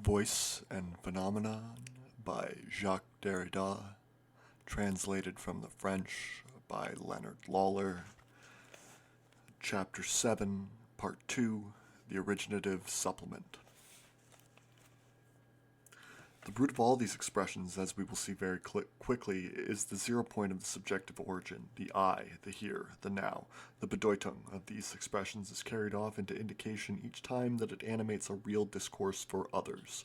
Voice and Phenonmenon by Jacques Derrida, translated from the French by Leonard Lawlor. Chapter 7, Part 2, The Originative Supplement. The root of all these expressions, as we will see very quickly, is the 0 point of the subjective origin. The I, the here, the now. The Bedeutung of these expressions is carried off into indication each time that it animates a real discourse for others.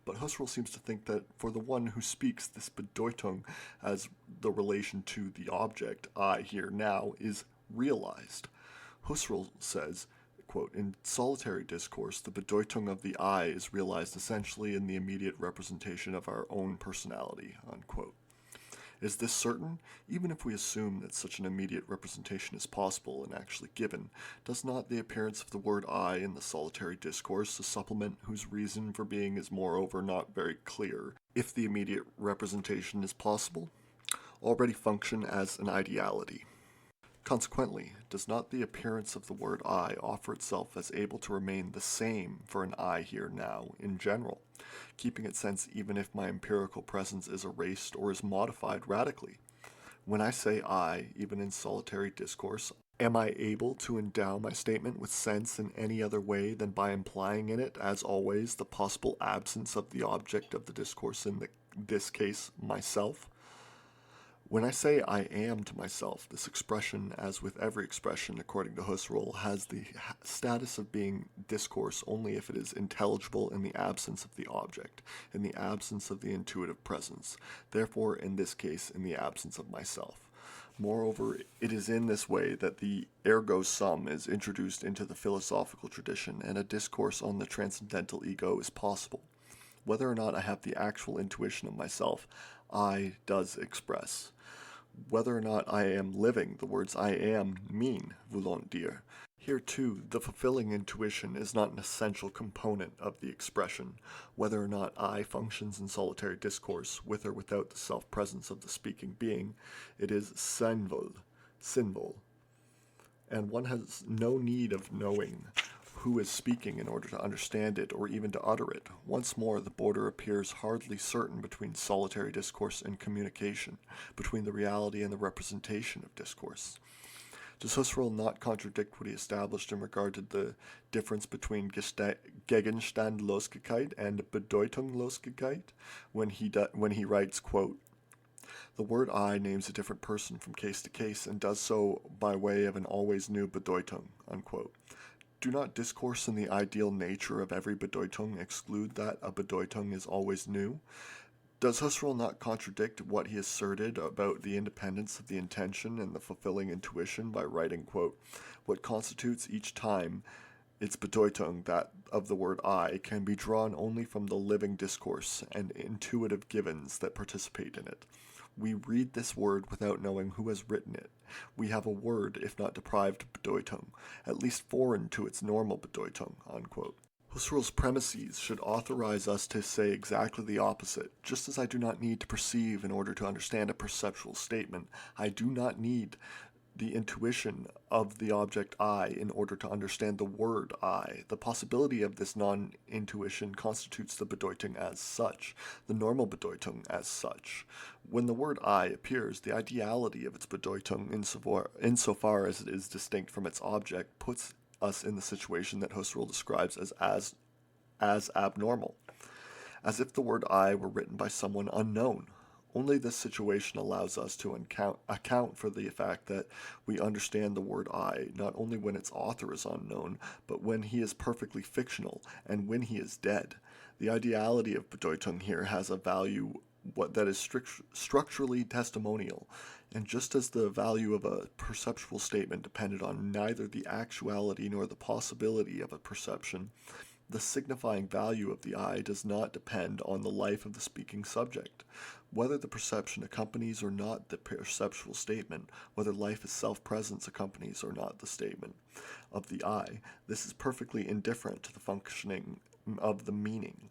But Husserl seems to think that for the one who speaks, this Bedeutung as the relation to the object, I, here, now, is realized. Husserl says, quote, in solitary discourse, the Bedeutung of the I is realized essentially in the immediate representation of our own personality, unquote. Is this certain? Even if we assume that such an immediate representation is possible and actually given, does not the appearance of the word I in the solitary discourse, a supplement whose reason for being is moreover not very clear, if the immediate representation is possible, already function as an ideality? Consequently, does not the appearance of the word I offer itself as able to remain the same for an I here now in general, keeping its sense even if my empirical presence is erased or is modified radically? When I say I, even in solitary discourse, am I able to endow my statement with sense in any other way than by implying in it, as always, the possible absence of the object of the discourse, in this case, myself? When I say I am to myself, this expression, as with every expression according to Husserl, has the status of being discourse only if it is intelligible in the absence of the object, in the absence of the intuitive presence, therefore in this case in the absence of myself. Moreover, it is in this way that the ergo sum is introduced into the philosophical tradition, and a discourse on the transcendental ego is possible. Whether or not I have the actual intuition of myself, I does express. Whether or not I am living, the words I am mean, voulons dire. Here too, the fulfilling intuition is not an essential component of the expression. Whether or not I functions in solitary discourse, with or without the self-presence of the speaking being, it is synvol, and one has no need of knowing who is speaking in order to understand it or even to utter it. Once more, the border appears hardly certain between solitary discourse and communication, between the reality and the representation of discourse. Does Husserl not contradict what he established in regard to the difference between Gegenstandlosigkeit and Bedeutungslosigkeit when he writes, quote, the word I names a different person from case to case and does so by way of an always new Bedeutung, unquote. Do not discourse in the ideal nature of every Bedeutung exclude that a Bedeutung is always new? Does Husserl not contradict what he asserted about the independence of the intention and the fulfilling intuition by writing, quote, what constitutes each time its Bedeutung, that of the word I, can be drawn only from the living discourse and intuitive givens that participate in it. We read this word without knowing who has written it. We have a word, if not deprived of Bedeutung, at least foreign to its normal Bedeutung, unquote. Husserl's premises should authorize us to say exactly the opposite. Just as I do not need to perceive in order to understand a perceptual statement, I do not need the intuition of the object I in order to understand the word I. The possibility of this non-intuition constitutes the Bedeutung as such, the normal Bedeutung as such. When the word I appears, the ideality of its Bedeutung, insofar as it is distinct from its object, puts us in the situation that Husserl describes as abnormal, as if the word I were written by someone unknown. Only this situation allows us to account for the fact that we understand the word I not only when its author is unknown, but when he is perfectly fictional and when he is dead. The ideality of Bedeutung here has a value that is structurally testimonial, and just as the value of a perceptual statement depended on neither the actuality nor the possibility of a perception, the signifying value of the I does not depend on the life of the speaking subject. Whether the perception accompanies or not the perceptual statement, whether life as self-presence accompanies or not the statement of the I, this is perfectly indifferent to the functioning of the meaning.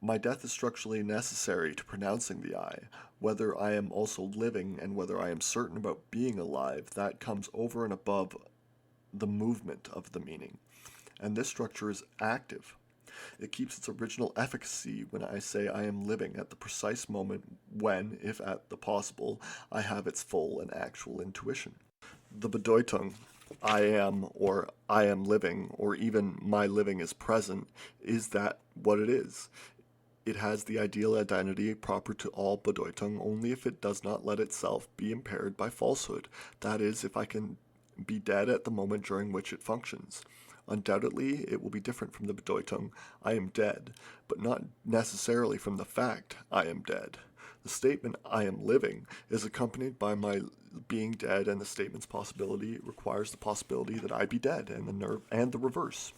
My death is structurally necessary to pronouncing the I. Whether I am also living and whether I am certain about being alive, that comes over and above the movement of the meaning. And this structure is active. It keeps its original efficacy when I say I am living at the precise moment when, if at the possible, I have its full and actual intuition. The Bedeutung, I am, or I am living, or even my living is present, is that what it is. It has the ideal identity proper to all Bedeutung only if it does not let itself be impaired by falsehood, that is, if I can be dead at the moment during which it functions. Undoubtedly, it will be different from the Bedeutung, I am dead, but not necessarily from the fact, I am dead. The statement, I am living, is accompanied by my being dead, and the statement's possibility requires the possibility that I be dead, and the reverse.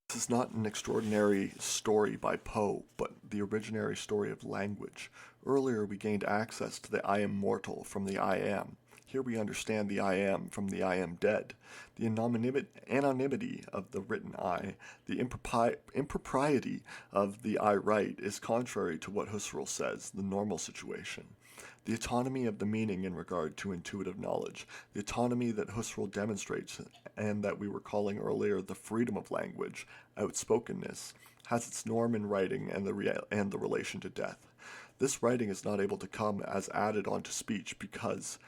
This is not an extraordinary story by Poe, but the originary story of language. Earlier we gained access to the I am mortal from the I am. Here we understand the I am from the I am dead. The anonymity of the written I, the impropriety of the I write is contrary to what Husserl says, the normal situation. The autonomy of the meaning in regard to intuitive knowledge, the autonomy that Husserl demonstrates and that we were calling earlier the freedom of language, outspokenness, has its norm in writing and the relation to death. This writing is not able to come as added on to speech because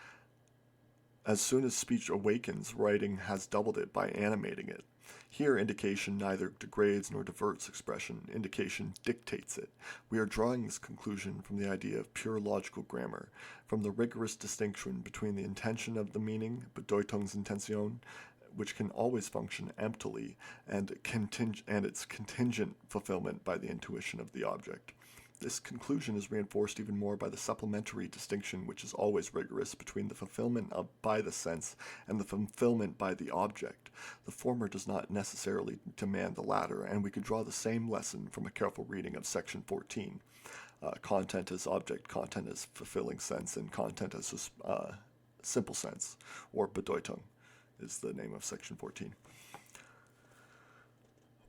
as soon as speech awakens, writing has doubled it by animating it. Here, indication neither degrades nor diverts expression. Indication dictates it. We are drawing this conclusion from the idea of pure logical grammar, from the rigorous distinction between the intention of the meaning, Bedeutungsintention, which can always function emptily, and its contingent fulfillment by the intuition of the object. This conclusion is reinforced even more by the supplementary distinction, which is always rigorous, between the fulfillment by the sense and the fulfillment by the object. The former does not necessarily demand the latter, and we could draw the same lesson from a careful reading of section 14. Content as object, content as fulfilling sense, and content as simple sense, or Bedeutung is the name of section 14.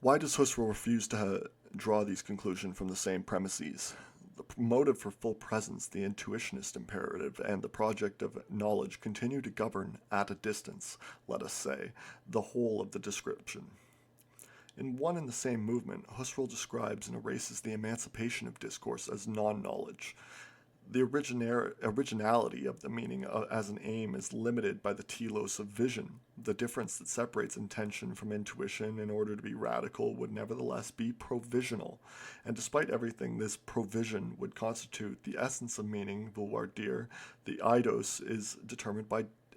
Why does Husserl refuse to draw these conclusions from the same premises? The motive for full presence, the intuitionist imperative, and the project of knowledge continue to govern, at a distance, let us say, the whole of the description. In one and the same movement, Husserl describes and erases the emancipation of discourse as non-knowledge. The originality of the meaning as an aim is limited by the telos of vision. The difference that separates intention from intuition in order to be radical would nevertheless be provisional. And despite everything, this provision would constitute the essence of meaning, vouloir dire. The eidos is determined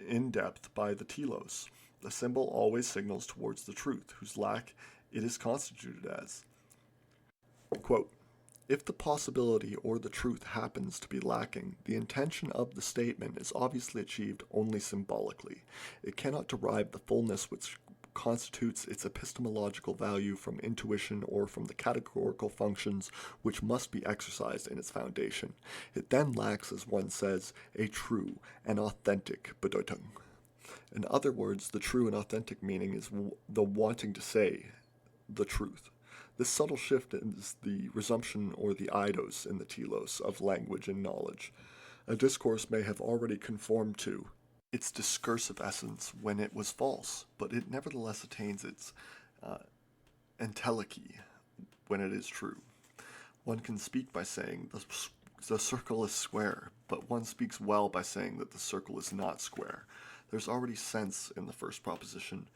in depth by the telos. The symbol always signals towards the truth, whose lack it is constituted as. Quote, if the possibility or the truth happens to be lacking, the intention of the statement is obviously achieved only symbolically. It cannot derive the fullness which constitutes its epistemological value from intuition or from the categorical functions which must be exercised in its foundation. It then lacks, as one says, a true and authentic Bedeutung. In other words, the true and authentic meaning is the wanting to say the truth. This subtle shift is the resumption or the eidos in the telos of language and knowledge. A discourse may have already conformed to its discursive essence when it was false, but it nevertheless attains its entelechy when it is true. One can speak by saying the circle is square, but one speaks well by saying that the circle is not square. There's already sense in the first proposition,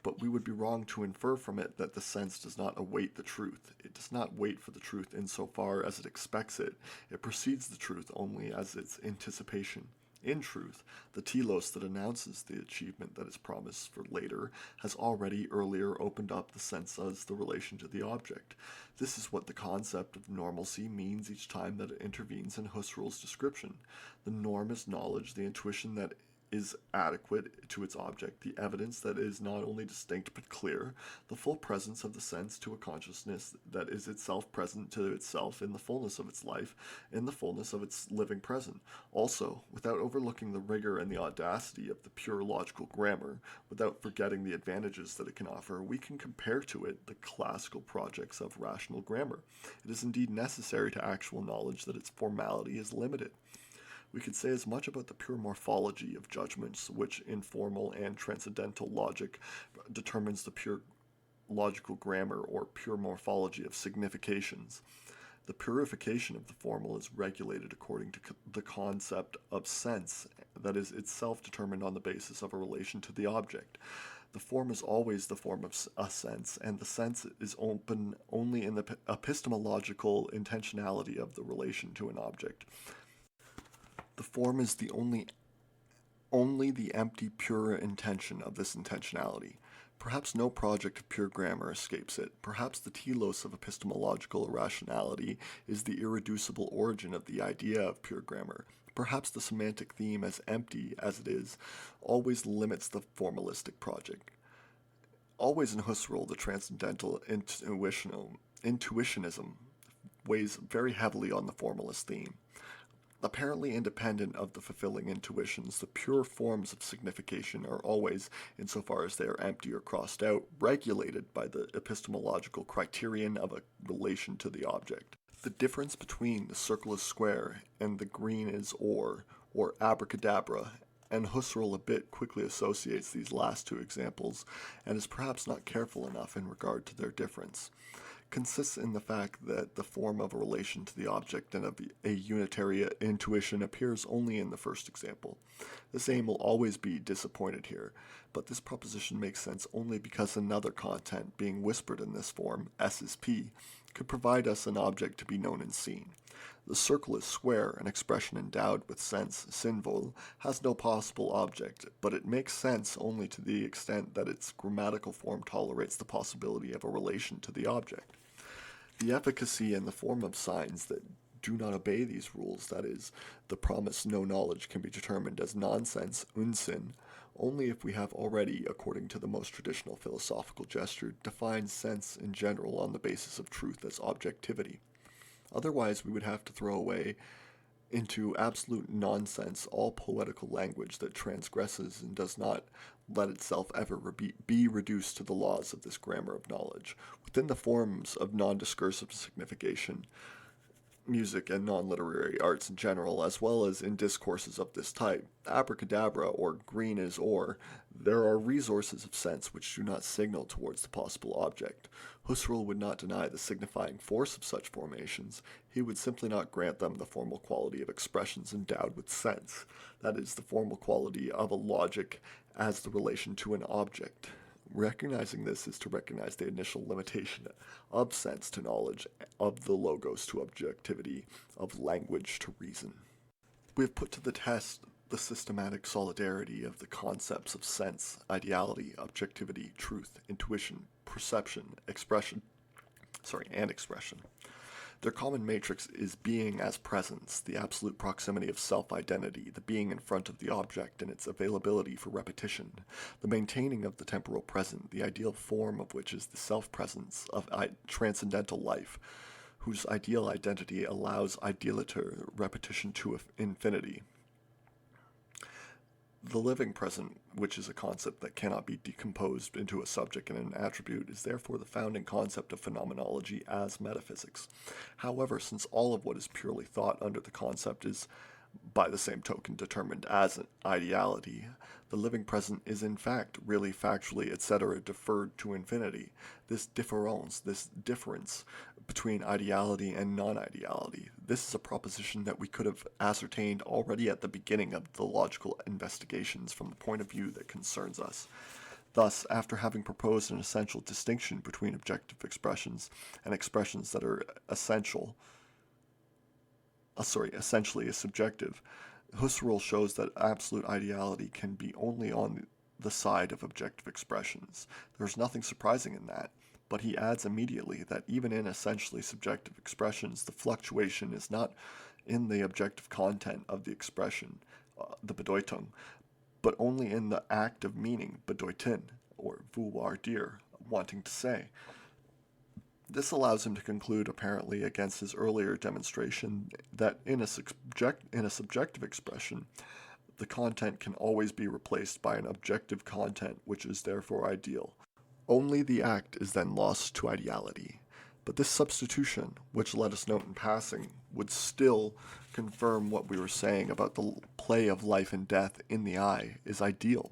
but we would be wrong to infer from it that the sense does not await the truth. It does not wait for the truth insofar as it expects it. It precedes the truth only as its anticipation. In truth, the telos that announces the achievement that is promised for later has already earlier opened up the sense as the relation to the object. This is what the concept of normalcy means each time that it intervenes in Husserl's description. The norm is knowledge, the intuition that is adequate to its object, the evidence that is not only distinct but clear, the full presence of the sense to a consciousness that is itself present to itself in the fullness of its life, in the fullness of its living present. Also, without overlooking the rigor and the audacity of the pure logical grammar, without forgetting the advantages that it can offer, we can compare to it the classical projects of rational grammar. It is indeed necessary to actual knowledge that its formality is limited. We could say as much about the pure morphology of judgments, which in formal and transcendental logic determines the pure logical grammar or pure morphology of significations. The purification of the formal is regulated according to the concept of sense that is itself determined on the basis of a relation to the object. The form is always the form of a sense, and the sense is open only in the epistemological intentionality of the relation to an object. The form is the only the empty, pure intention of this intentionality. Perhaps no project of pure grammar escapes it. Perhaps the telos of epistemological irrationality is the irreducible origin of the idea of pure grammar. Perhaps the semantic theme, as empty as it is, always limits the formalistic project. Always in Husserl, the transcendental intuitionism weighs very heavily on the formalist theme. Apparently independent of the fulfilling intuitions, the pure forms of signification are always, insofar as they are empty or crossed out, regulated by the epistemological criterion of a relation to the object. The difference between the circle is square and the green is or abracadabra, and Husserl a bit quickly associates these last two examples, and is perhaps not careful enough in regard to their difference, consists in the fact that the form of a relation to the object and of a unitary intuition appears only in the first example. This aim will always be disappointed here, but this proposition makes sense only because another content, being whispered in this form, S is P, could provide us an object to be known and seen. The circle is square, an expression endowed with sense, symbol, has no possible object, but it makes sense only to the extent that its grammatical form tolerates the possibility of a relation to the object. The efficacy and the form of signs that do not obey these rules, that is, the promise no knowledge can be determined as nonsense, Unsinn, only if we have already, according to the most traditional philosophical gesture, defined sense in general on the basis of truth as objectivity. Otherwise, we would have to throw away into absolute nonsense all poetical language that transgresses and does not let itself ever be reduced to the laws of this grammar of knowledge. Within the forms of non-discursive signification, music and non-literary arts in general, as well as in discourses of this type, abracadabra or green is or, there are resources of sense which do not signal towards the possible object. Husserl would not deny the signifying force of such formations. He would simply not grant them the formal quality of expressions endowed with sense, that is, the formal quality of a logic as the relation to an object. Recognizing this is to recognize the initial limitation of sense to knowledge, of the logos to objectivity, of language to reason. We have put to the test the systematic solidarity of the concepts of sense, ideality, objectivity, truth, intuition, perception, and expression. Their common matrix is being as presence, the absolute proximity of self-identity, the being in front of the object and its availability for repetition, the maintaining of the temporal present, the ideal form of which is the self-presence of transcendental life, whose ideal identity allows idealiter repetition to infinity. The living present, which is a concept that cannot be decomposed into a subject and an attribute, is therefore the founding concept of phenomenology as metaphysics. However, since all of what is purely thought under the concept is, by the same token, determined as an ideality, the living present is in fact, really, factually, etc., deferred to infinity. This difference between ideality and non-ideality, this is a proposition that we could have ascertained already at the beginning of the logical investigations from the point of view that concerns us. Thus, after having proposed an essential distinction between objective expressions and expressions that are essentially subjective, Husserl shows that absolute ideality can be only on the side of objective expressions. There is nothing surprising in that, but he adds immediately that even in essentially subjective expressions, the fluctuation is not in the objective content of the expression, the Bedeutung, but only in the act of meaning, bedeuten, or vouloir dire, wanting to say. This allows him to conclude, apparently against his earlier demonstration, that in a subjective expression, the content can always be replaced by an objective content which is therefore ideal. Only the act is then lost to ideality. But this substitution, which let us note in passing, would still confirm what we were saying about the play of life and death in the eye, is ideal.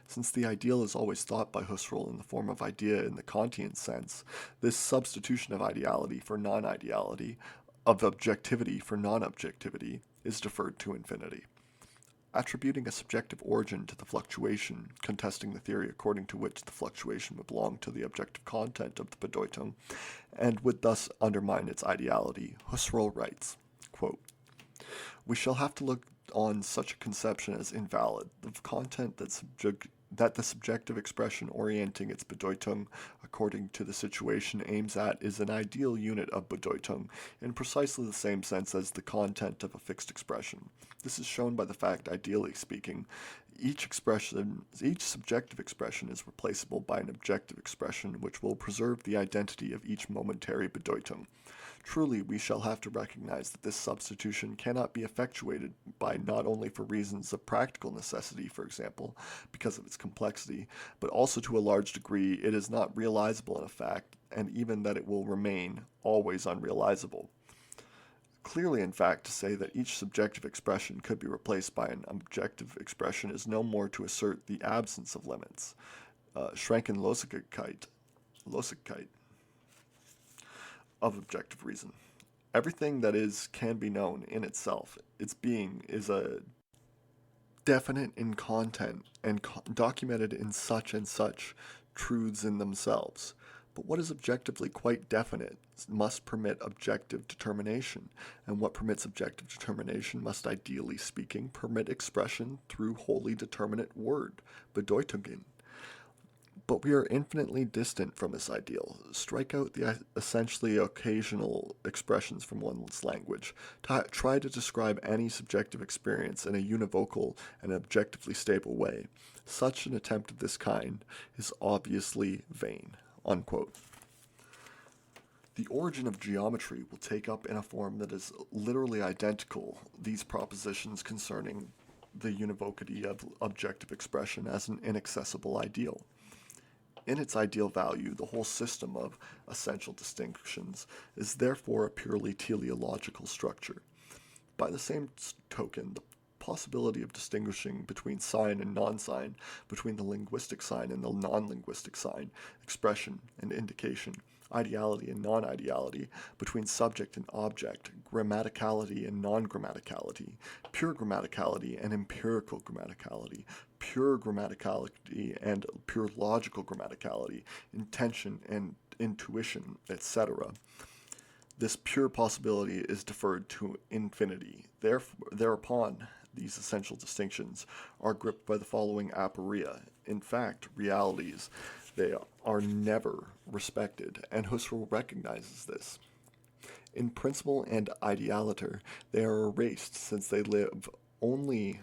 Since the ideal is always thought by Husserl in the form of idea in the Kantian sense, this substitution of ideality for non-ideality, of objectivity for non-objectivity, is deferred to infinity. Attributing a subjective origin to the fluctuation, contesting the theory according to which the fluctuation would belong to the objective content of the Bedeutung, and would thus undermine its ideality, Husserl writes, quote, "We shall have to look on such a conception as invalid, the content that the subjective expression orienting its Bedeutung according to the situation aims at is an ideal unit of Bedeutung in precisely the same sense as the content of a fixed expression. This is shown by the fact, ideally speaking, each subjective expression is replaceable by an objective expression which will preserve the identity of each momentary Bedeutung. Truly, we shall have to recognize that this substitution cannot be effectuated by not only for reasons of practical necessity, for example, because of its complexity, but also to a large degree it is not realizable in effect, and even that it will remain always unrealizable. Clearly, in fact, to say that each subjective expression could be replaced by an objective expression is no more to assert the absence of limits. Schrankenlosigkeit of objective reason. Everything that is can be known in itself. Its being is a definite in content and documented in such and such truths in themselves. But what is objectively quite definite must permit objective determination, and what permits objective determination must, ideally speaking, permit expression through wholly determinate word, Bedeutungen. But we are infinitely distant from this ideal. Strike out the essentially occasional expressions from one's language. Try to describe any subjective experience in a univocal and objectively stable way. Such an attempt of this kind is obviously vain." Unquote. The origin of geometry will take up in a form that is literally identical these propositions concerning the univocity of objective expression as an inaccessible ideal. In its ideal value, the whole system of essential distinctions is therefore a purely teleological structure. By the same token, the possibility of distinguishing between sign and non-sign, between the linguistic sign and the non-linguistic sign, expression and indication, ideality and non-ideality, between subject and object, grammaticality and non-grammaticality, pure grammaticality and empirical grammaticality, pure grammaticality and pure logical grammaticality, intention and intuition, etc. This pure possibility is deferred to infinity. Thereupon, these essential distinctions are gripped by the following aporia. In fact, realities, they are never respected, and Husserl recognizes this. In principle and idealiter, they are erased since they only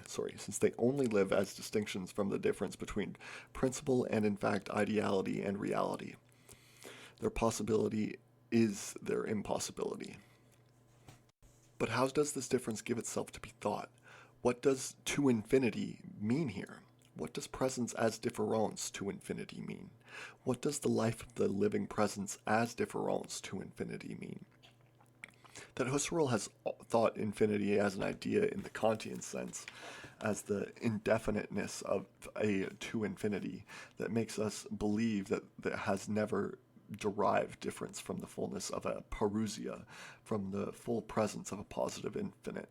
live as distinctions from the difference between principle and in fact ideality and reality. Their possibility is their impossibility. But how does this difference give itself to be thought? What does to infinity mean here? What does presence as difference to infinity mean? What does the life of the living presence as difference to infinity mean? That Husserl has thought infinity as an idea in the Kantian sense, as the indefiniteness of a to infinity, that makes us believe that has never derived difference from the fullness of a parousia, from the full presence of a positive infinite,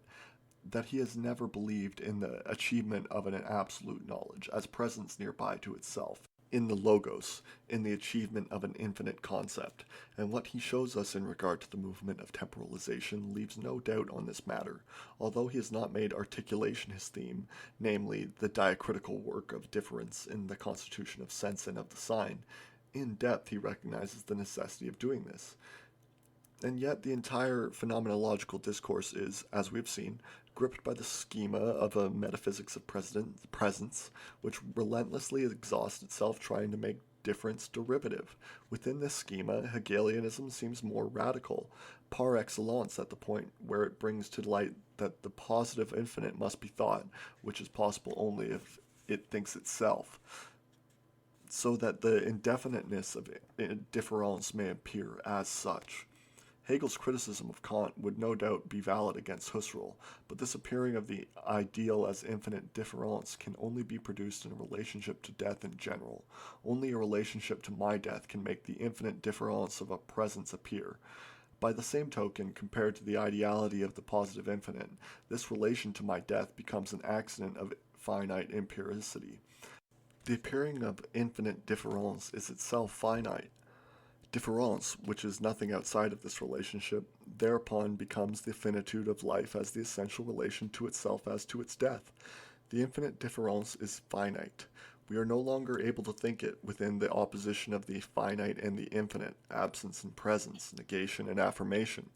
that he has never believed in the achievement of an absolute knowledge as presence nearby to itself, in the logos, in the achievement of an infinite concept, and what he shows us in regard to the movement of temporalization leaves no doubt on this matter, although he has not made articulation his theme, namely the diacritical work of difference in the constitution of sense and of the sign. In depth he recognizes the necessity of doing this. And yet the entire phenomenological discourse is, as we've seen, gripped by the schema of a metaphysics of presence, which relentlessly exhausts itself trying to make difference derivative. Within this schema, Hegelianism seems more radical, par excellence, at the point where it brings to light that the positive infinite must be thought, which is possible only if it thinks itself, so that the indefiniteness of difference may appear as such. Hegel's criticism of Kant would no doubt be valid against Husserl, but this appearing of the ideal as infinite difference can only be produced in a relationship to death in general. Only a relationship to my death can make the infinite difference of a presence appear. By the same token, compared to the ideality of the positive infinite, this relation to my death becomes an accident of finite empiricity. The appearing of infinite difference is itself finite. Difference, which is nothing outside of this relationship, thereupon becomes the finitude of life as the essential relation to itself as to its death. The infinite difference is finite. We are no longer able to think it within the opposition of the finite and the infinite, absence and presence, negation and affirmation.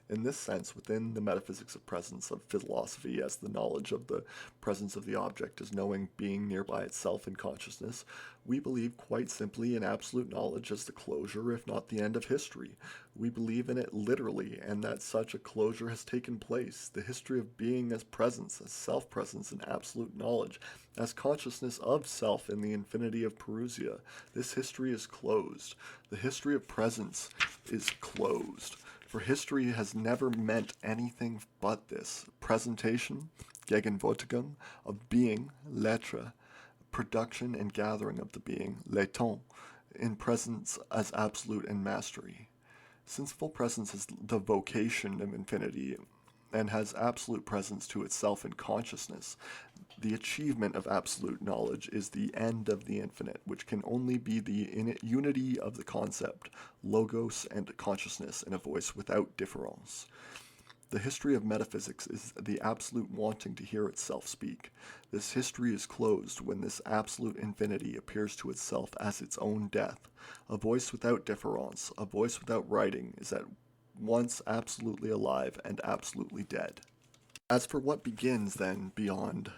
In this sense, within the metaphysics of presence of philosophy as the knowledge of the presence of the object as knowing being nearby itself in consciousness, we believe quite simply in absolute knowledge as the closure, if not the end of history. We believe in it literally, and that such a closure has taken place, the history of being as presence, as self-presence and absolute knowledge, as consciousness of self in the infinity of Perusia. This history is closed. The history of presence is closed. For history has never meant anything but this: presentation, Gegenwärtigung, of being, l'être, production and gathering of the being, l'étant, in presence as absolute and mastery. Since full presence is the vocation of infinity and has absolute presence to itself in consciousness, the achievement of absolute knowledge is the end of the infinite, which can only be the unity of the concept, logos and consciousness in a voice without difference. The history of metaphysics is the absolute wanting to hear itself speak. This history is closed when this absolute infinity appears to itself as its own death. A voice without difference, a voice without writing, is at once absolutely alive and absolutely dead. As for what begins, then, beyond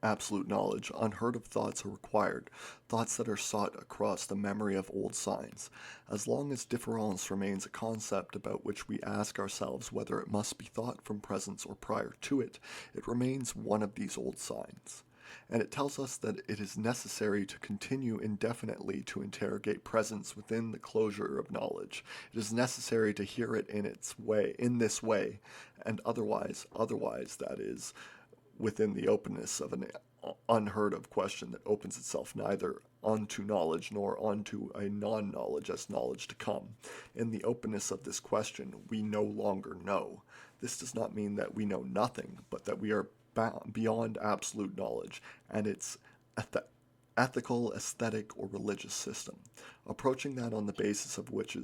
absolute knowledge, unheard of thoughts are required, thoughts that are sought across the memory of old signs. As long as difference remains a concept about which we ask ourselves whether it must be thought from presence or prior to it, it remains one of these old signs. And it tells us that it is necessary to continue indefinitely to interrogate presence within the closure of knowledge. It is necessary to hear it in this way, and otherwise, that is, within the openness of an unheard of question that opens itself neither unto knowledge nor unto a non-knowledge as knowledge to come. In the openness of this question, we no longer know. This does not mean that we know nothing, but that we are beyond absolute knowledge and its ethical, aesthetic, or religious system, approaching that on the basis of which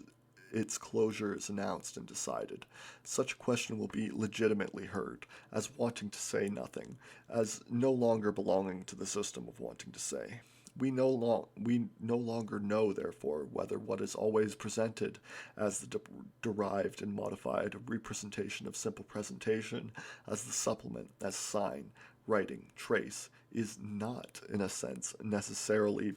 its closure is announced and decided. Such a question will be legitimately heard, as wanting to say nothing, as no longer belonging to the system of wanting to say. We no longer know, therefore, whether what is always presented as the derived and modified representation of simple presentation, as the supplement, as sign, writing, trace, is not, in a sense, necessarily,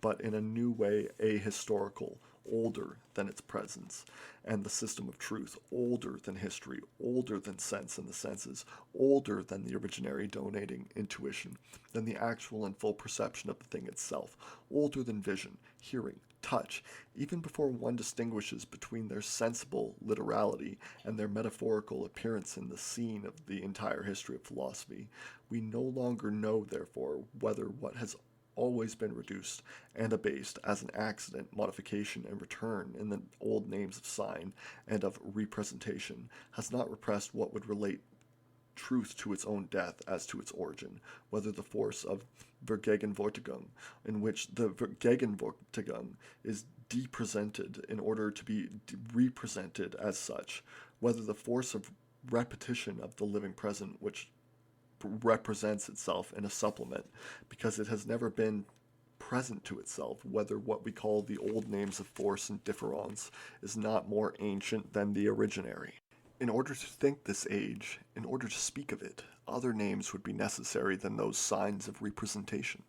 but in a new way, ahistorical, older than its presence, and the system of truth, older than history, older than sense and the senses, older than the originary donating intuition, than the actual and full perception of the thing itself, older than vision, hearing, touch, even before one distinguishes between their sensible literality and their metaphorical appearance in the scene of the entire history of philosophy. We no longer know, therefore, whether what has always been reduced and abased as an accident, modification, and return in the old names of sign and of representation has not repressed what would relate truth to its own death as to its origin, whether the force of Vergegenwärtigung, in which the Vergegenwärtigung is depresented in order to be represented as such, whether the force of repetition of the living present which represents itself in a supplement, because it has never been present to itself, whether what we call the old names of force and difference is not more ancient than the originary. In order to think this age, in order to speak of it, other names would be necessary than those signs of representation.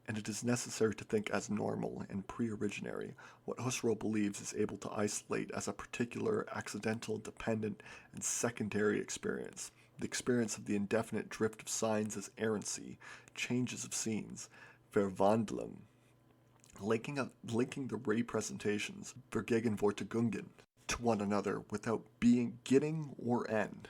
And it is necessary to think as normal and pre-originary what Husserl believes is able to isolate as a particular, accidental, dependent, and secondary experience, the experience of the indefinite drift of signs as errancy, changes of scenes, Verwandlung, linking the representations, Vergegenwärtigungen, to one another without beginning or end.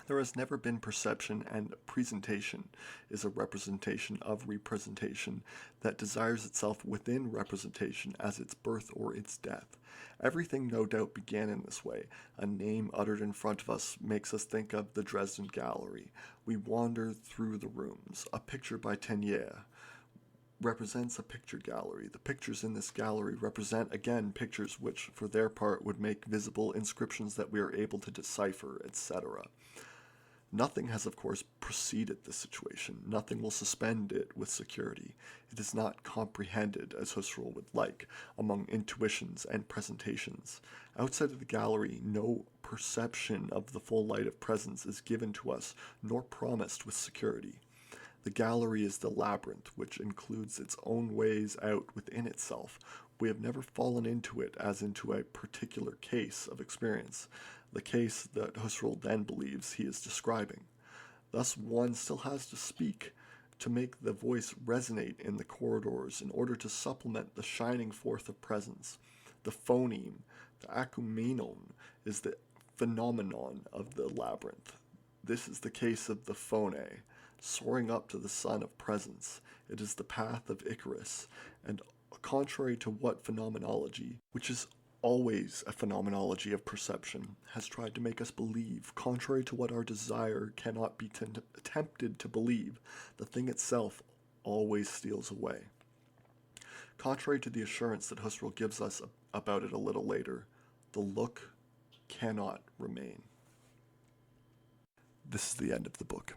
There has never been perception, and presentation is a representation of representation that desires itself within representation as its birth or its death. Everything no doubt began in this way. A name uttered in front of us makes us think of the Dresden Gallery. We wander through the rooms. A picture by Teniers represents a picture gallery. The pictures in this gallery represent, again, pictures which, for their part, would make visible inscriptions that we are able to decipher, etc. Nothing has, of course, preceded this situation. Nothing will suspend it with security. It is not comprehended, as Husserl would like, among intuitions and presentations. Outside of the gallery, no perception of the full light of presence is given to us, nor promised with security. The gallery is the labyrinth, which includes its own ways out within itself. We have never fallen into it as into a particular case of experience, the case that Husserl then believes he is describing. Thus one still has to speak to make the voice resonate in the corridors in order to supplement the shining forth of presence. The phoneme, the akumenon, is the phenomenon of the labyrinth. This is the case of the phone, soaring up to the sun of presence. It is the path of Icarus, and contrary to what phenomenology, which is always a phenomenology of perception, has tried to make us believe, contrary to what our desire cannot be tempted to believe, the thing itself always steals away. Contrary to the assurance that Husserl gives us about it a little later, the look cannot remain. This is the end of the book.